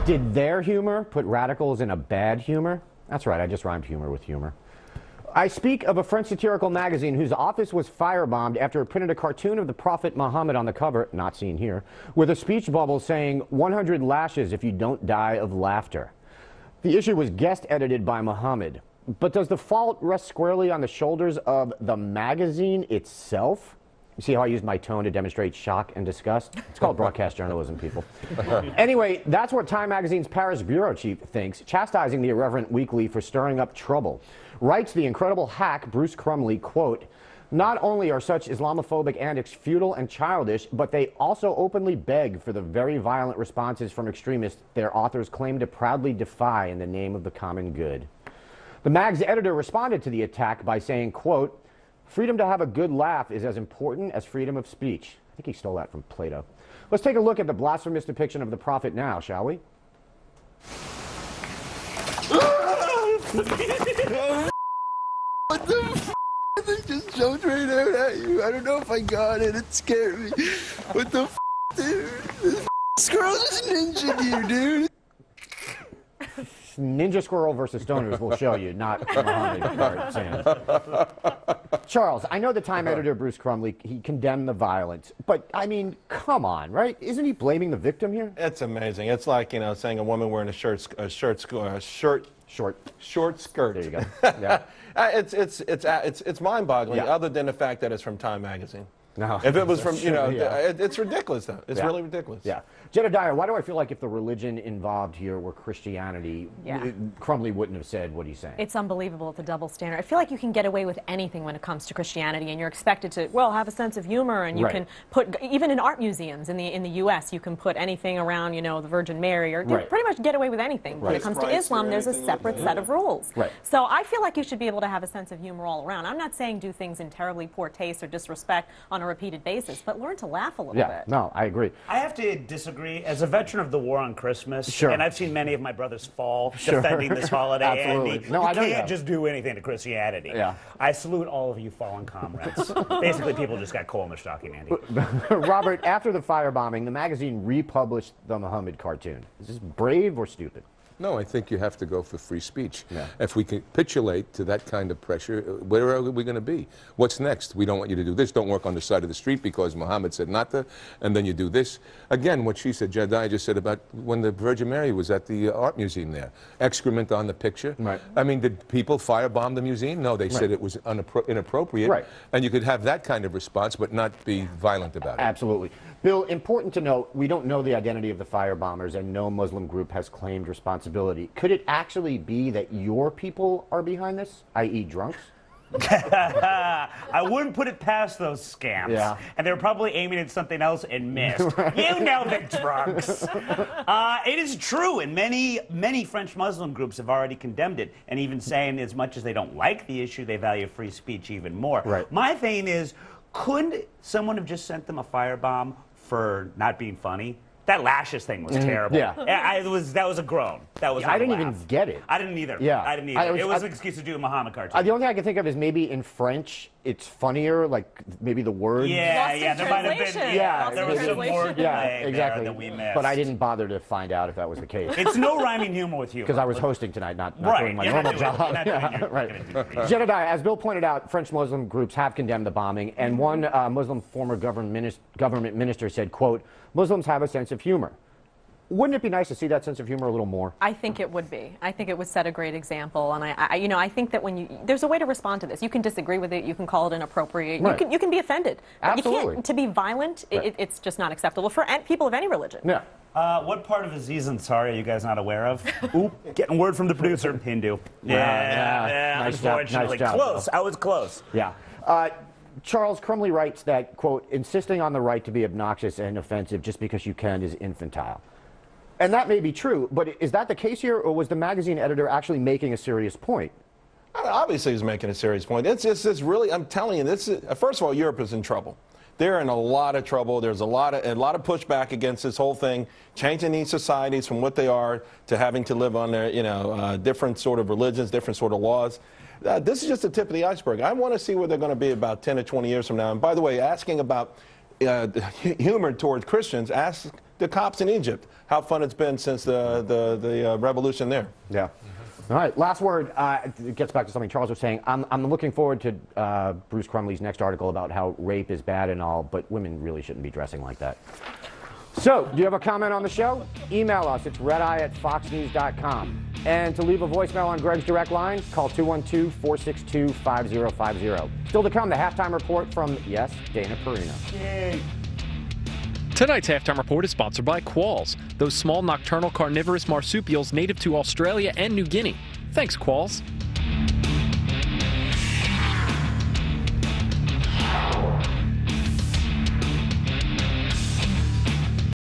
Did their humor put radicals in a bad humor? That's right, I just rhymed humor with humor. I speak of a French satirical magazine whose office was firebombed after it printed a cartoon of the Prophet Muhammad on the cover, not seen here, with a speech bubble saying 100 lashes if you don't die of laughter. The issue was guest edited by Muhammad. But does the fault rest squarely on the shoulders of the magazine itself? You see how I used my tone to demonstrate shock and disgust? It's called broadcast journalism, people. Anyway, that's what Time Magazine's Paris bureau chief thinks, chastising the irreverent weekly for stirring up trouble. Writes the incredible hack Bruce Crumley, quote, "Not only are such Islamophobic antics futile and childish, but they also openly beg for the very violent responses from extremists their authors claim to proudly defy in the name of the common good." The mag's editor responded to the attack by saying, quote, "Freedom to have a good laugh is as important as freedom of speech." I think he stole that from Plato. Let's take a look at the blasphemous depiction of the prophet now, shall we? What the f***? They just jumped right out at you. I don't know if I got it. It scared me. What the f***, dude? This squirrel just ninja'd you, dude. Ninja Squirrel versus Stoners will show you, not Muhammad Sands. Charles, I know the Time editor, Bruce Crumley, he condemned the violence, but, I mean, come on, right? Isn't he blaming the victim here? It's amazing. It's like, you know, saying a woman wearing a short skirt. There you go. Yeah. It's mind-boggling, Yeah. other than the fact that it's from Time Magazine. No. If it was from, you know, Yeah. it's ridiculous, though. It's really ridiculous. Yeah. Jedediah, why do I feel like if the religion involved here were Christianity, Crumley wouldn't have said what he's saying? It's unbelievable, the double standard. I feel like you can get away with anything when it comes to Christianity, and you're expected to, well, have a sense of humor, and you can put, even in art museums in the U.S., you can put anything around, you know, the Virgin Mary, or pretty much get away with anything. When it comes to Islam, there's a separate set of rules. So I feel like you should be able to have a sense of humor all around. I'm not saying do things in terribly poor taste or disrespect on a repeated basis, but learn to laugh a little bit. No, I agree. I have to disagree. As a veteran of the war on Christmas, and I've seen many of my brothers fall defending this holiday, Absolutely. Andy, No, I know you can't just do anything to Christianity. I salute all of you fallen comrades. Basically, people just got coal in their stocking, Andy. Robert, after the firebombing, the magazine republished the Muhammad cartoon. Is this brave or stupid? No, I think you have to go for free speech. If we capitulate to that kind of pressure, where are we going to be? What's next? We don't want you to do this. Don't work on the side of the street because Muhammad said not to, and then you do this. Again, what she said, Jedediah just said about when the Virgin Mary was at the art museum there. Excrement on the picture. I mean, did people firebomb the museum? No, they said it was inappropriate. And you could have that kind of response, but not be violent about it. Absolutely. Bill, important to note, we don't know the identity of the firebombers, and no Muslim group has claimed responsibility. Could it actually be that your people are behind this, i.e. drunks? I wouldn't put it past those scamps. And they were probably aiming at something else and missed. You know the drunks. It is true, and many French Muslim groups have already condemned it, and even saying as much as they don't like the issue, they value free speech even more. My thing is, couldn't someone have just sent them a firebomb for not being funny? That lashes thing was terrible. That was a groan. That was. I didn't even get it. I didn't either. I didn't either. It was an excuse to do a Muhammad cartoon. The only thing I can think of is maybe in French it's funnier, like maybe the word. There might have been. There was some word delay there that we missed. But I didn't bother to find out if that was the case. It's no rhyming humor with you. Because I was hosting tonight, not doing my normal job. Jedediah, as Bill pointed out, French Muslim groups have condemned the bombing, and one Muslim former government minister said, quote, "Muslims have a sense of humor." Wouldn't it be nice to see that sense of humor a little more? I think it would be. I think it would set a great example, and I think that there's a way to respond to this. You can disagree with it. You can call it inappropriate. You can be offended. Absolutely. You can't, to be violent, it's just not acceptable for people of any religion. What part of Aziz Ansari are you guys not aware of? Oop, getting word from the producer. Hindu. Nice unfortunately. Job, close. I was close. Charles Crumley writes that, quote, "Insisting on the right to be obnoxious and offensive just because you can is infantile." And that may be true, but is that the case here, or was the magazine editor actually making a serious point? I mean, obviously he's making a serious point. It's really, I'm telling you, first of all, Europe is in trouble. They're in a lot of trouble. There's a lot of pushback against this whole thing, changing these societies from what they are to having to live on their, different sort of religions, different sort of laws. This is just the tip of the iceberg. I want to see where they're going to be about 10 or 20 years from now. And by the way, asking about humor towards Christians, ask the cops in Egypt how fun it's been since the revolution there. Yeah. All right, last word. It gets back to something Charles was saying. I'm looking forward to Bruce Crumley's next article about how rape is bad and all, but women really shouldn't be dressing like that. So, do you have a comment on the show? Email us. It's redeye@foxnews.com. And to leave a voicemail on Greg's direct line, call 212-462-5050. Still to come, the halftime report from, yes, Dana Perino. Yay. Tonight's halftime report is sponsored by Qualls, those small nocturnal carnivorous marsupials native to Australia and New Guinea. Thanks, Qualls.